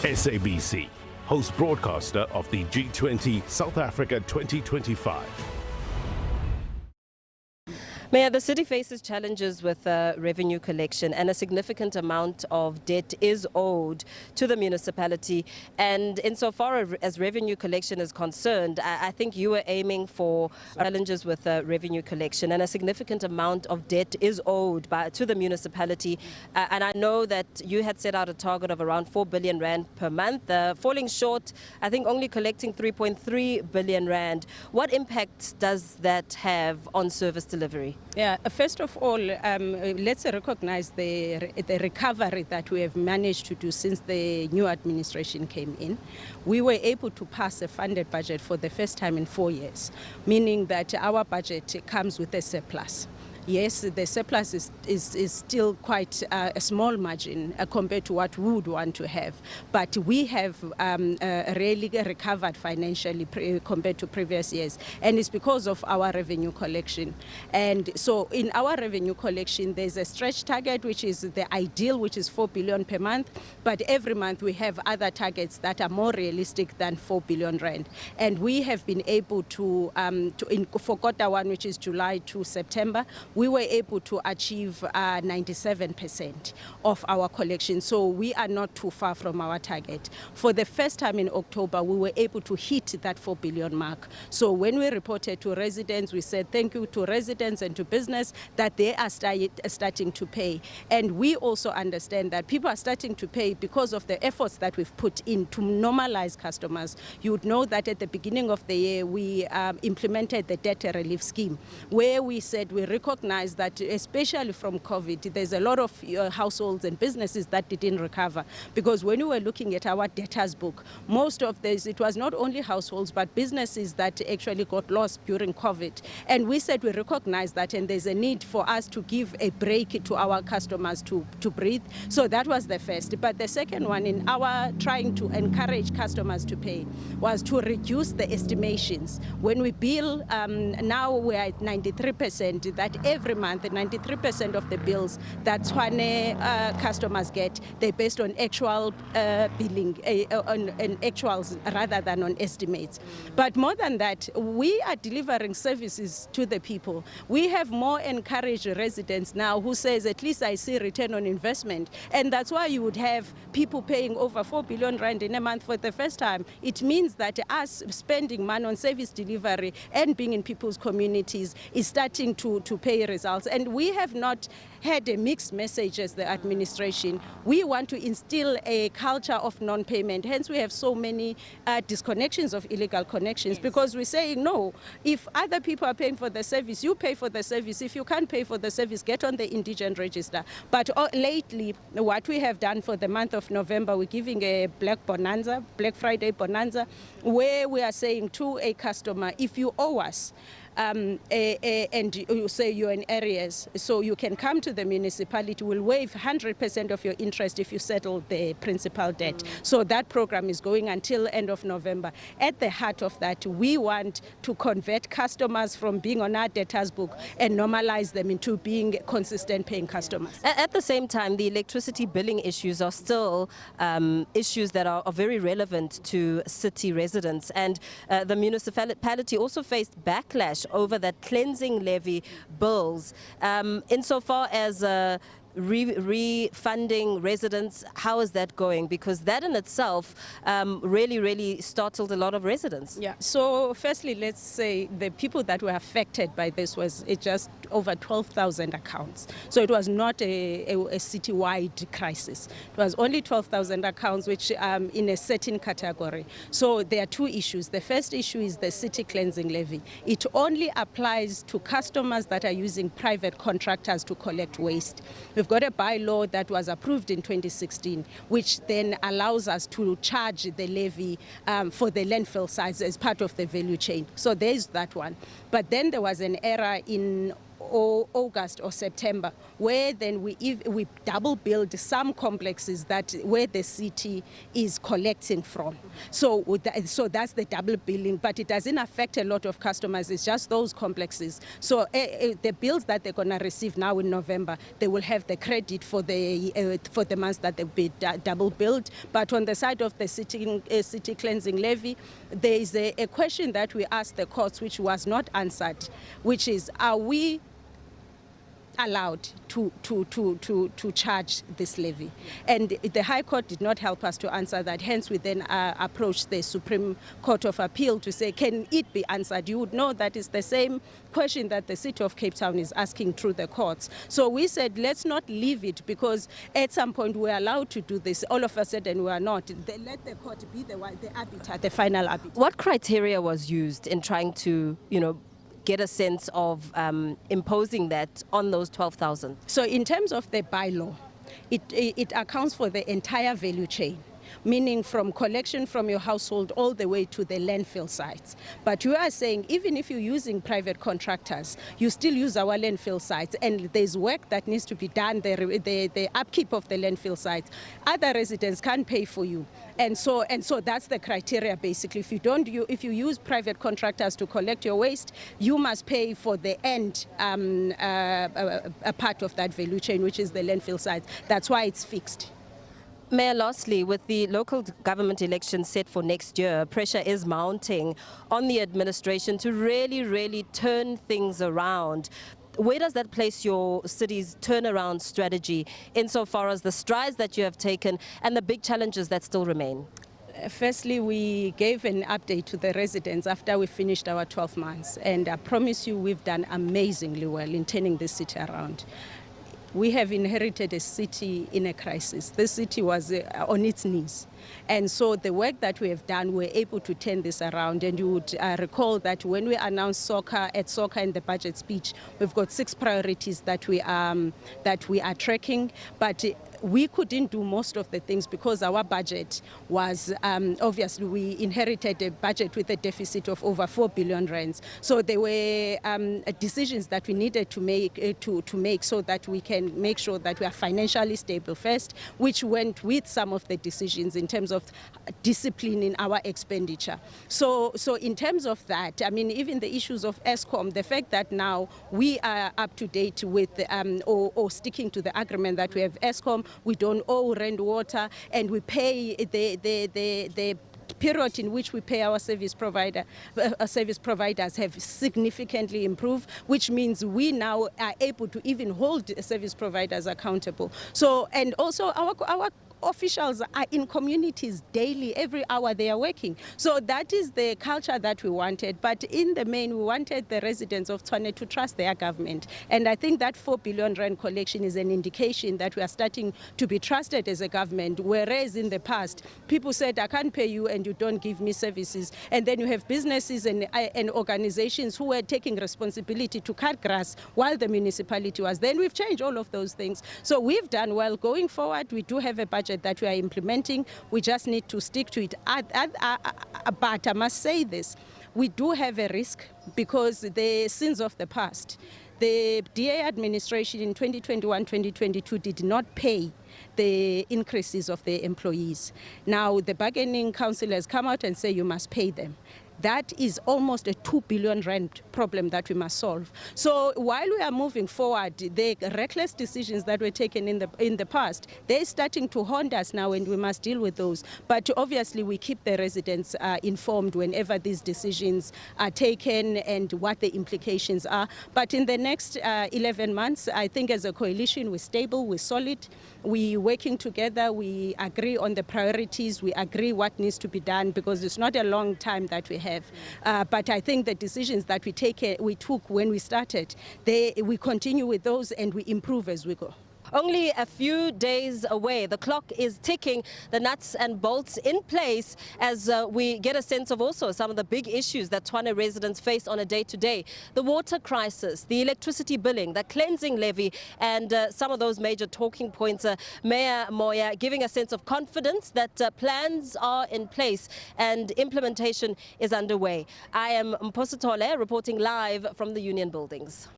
SABC, host broadcaster of the G20 South Africa 2025. Mayor, the city faces challenges with revenue collection, and a significant amount of debt is owed to the municipality. And insofar as revenue collection is concerned, I think you were aiming for challenges with revenue collection, and a significant amount of debt is owed to the municipality. And I know that you had set out a target of around 4 billion rand per month, falling short, I think only collecting 3.3 billion rand. What impact does that have on service delivery? Yeah, first of all, let's recognize the recovery that we have managed to do since the new administration came in. We were able to pass a funded budget for the first time in 4 years, meaning that our budget comes with a surplus. Yes, the surplus is still quite a small margin compared to what we would want to have. But we have really recovered financially compared to previous years. And it's because of our revenue collection. And so in our revenue collection, there's a stretch target, which is the ideal, which is 4 billion per month. But every month we have other targets that are more realistic than 4 billion rand. And we have been able to for quarter one, which is July to September, we were able to achieve 97% of our collection. So we are not too far from our target. For the first time in October, we were able to hit that 4 billion mark. So when we reported to residents, we said thank you to residents and to business that they are starting to pay. And we also understand that people are starting to pay because of the efforts that we've put in to normalize customers. You would know that at the beginning of the year, we implemented the debt relief scheme, where we said we recognize that especially from COVID, there's a lot of households and businesses that didn't recover. Because when we were looking at our debtors book, most of this, it was not only households, but businesses that actually got lost during COVID. And we said we recognize that, and there's a need for us to give a break to our customers to breathe. So that was the first. But the second one, in our trying to encourage customers to pay, was to reduce the estimations. When we bill, now we're at 93%, that every month, 93% of the bills that Tshwane customers get, they're based on actual billing, on actuals rather than on estimates. But more than that, we are delivering services to the people. We have more encouraged residents now who says, at least I see return on investment. And that's why you would have people paying over 4 billion rand in a month for the first time. It means that us spending money on service delivery and being in people's communities is starting to pay results. And we have not had a mixed message as the administration. We want to instill a culture of non-payment. Hence, we have so many disconnections of illegal connections, because we say, no, if other people are paying for the service, you pay for the service. If you can't pay for the service, get on the indigent register. But lately, what we have done for the month of November, we're giving a Black Friday bonanza, where we are saying to a customer, if you owe us, and you say you're in arrears, so you can come to the municipality, will waive 100% of your interest if you settle the principal debt. So that program is going until end of November. At the heart of that, we want to convert customers from being on our debtors book and normalize them into being consistent paying customers. At the same time, the electricity billing issues are still issues that are very relevant to city residents, and the municipality also faced backlash over that cleansing levy bills. Insofar as refunding residents, how is that going? Because that in itself really startled a lot of residents. Yeah, so firstly, let's say the people that were affected by this was just over 12,000 accounts. So it was not a citywide crisis. It was only 12,000 accounts, which in a certain category. So there are two issues. The first issue is the city cleansing levy. It only applies to customers that are using private contractors to collect waste. We've got a bylaw that was approved in 2016, which then allows us to charge the levy for the landfill sites as part of the value chain. So there's that one. But then there was an error in or August or September, where then we double build some complexes where the city is collecting from. So that's the double billing, but it doesn't affect a lot of customers. It's just those complexes. So the bills that they're gonna receive now in November, they will have the credit for the months that they'll be double billed. But on the side of the city cleansing levy, there is a question that we asked the courts which was not answered, which is, are we allowed to charge this levy? And the High Court did not help us to answer that. Hence, we then approached the Supreme Court of Appeal to say, can it be answered? You would know that it's the same question that the City of Cape Town is asking through the courts. So we said, let's not leave it, because at some point we're allowed to do this. All of a sudden we are not. Let the court be the arbiter, the final arbiter. What criteria was used in trying to, get a sense of imposing that on those 12,000? So in terms of the bylaw, it accounts for the entire value chain, meaning from collection from your household all the way to the landfill sites. But you are saying, even if you're using private contractors, you still use our landfill sites, and there's work that needs to be done, the upkeep of the landfill sites. Other residents can't pay for you. And so that's the criteria, basically. If you use private contractors to collect your waste, you must pay for the end a part of that value chain, which is the landfill sites. That's why it's fixed. Mayor, lastly, with the local government elections set for next year, pressure is mounting on the administration to really turn things around. Where does that place your city's turnaround strategy insofar as the strides that you have taken and the big challenges that still remain? Firstly, we gave an update to the residents after we finished our 12 months. And I promise you, we've done amazingly well in turning this city around. We have inherited a city in a crisis. The city was on its knees. And so the work that we have done, we're able to turn this around. And you would recall that when we announced soccer in the budget speech, we've got 6 priorities that we are tracking. But we couldn't do most of the things because our budget was, obviously, we inherited a budget with a deficit of over 4 billion rands. So there were decisions that we needed to make so that we can make sure that we are financially stable first, which went with some of the decisions in terms of discipline in our expenditure. So in terms of that, I mean, even the issues of Eskom, the fact that now we are up to date with or sticking to the agreement that we have Eskom, we don't owe rent water, and we pay the period in which we pay our service providers have significantly improved, which means we now are able to even hold service providers accountable. So, and also our officials are in communities daily, every hour they are working. So that is the culture that we wanted. But in the main, we wanted the residents of Tshwane to trust their government. And I think that 4 billion rand collection is an indication that we are starting to be trusted as a government. Whereas in the past, people said, I can't pay you and you don't give me services. And then you have businesses and organizations who were taking responsibility to cut grass while the municipality was. Then we've changed all of those things. So we've done well. Going forward, we do have a budget that we are implementing. We just need to stick to it. But I must say this, we do have a risk because the sins of the past. The DA administration in 2021-2022 did not pay the increases of the employees. Now the bargaining council has come out and say you must pay them. That is almost a 2 billion rand problem that we must solve. So while we are moving forward, the reckless decisions that were taken in the past, they're starting to haunt us now, and we must deal with those. But obviously, we keep the residents informed whenever these decisions are taken and what the implications are. But in the next 11 months, I think as a coalition, we're stable, we're solid, we're working together, we agree on the priorities, we agree what needs to be done, because it's not a long time that we have. But I think the decisions that we took when we started, we continue with those and we improve as we go. Only a few days away. The clock is ticking, the nuts and bolts in place as we get a sense of also some of the big issues that Tshwane residents face on a day-to-day. The water crisis, the electricity billing, the cleansing levy, and some of those major talking points. Mayor Moya giving a sense of confidence that plans are in place and implementation is underway. I am Mpho Sithole reporting live from the Union Buildings.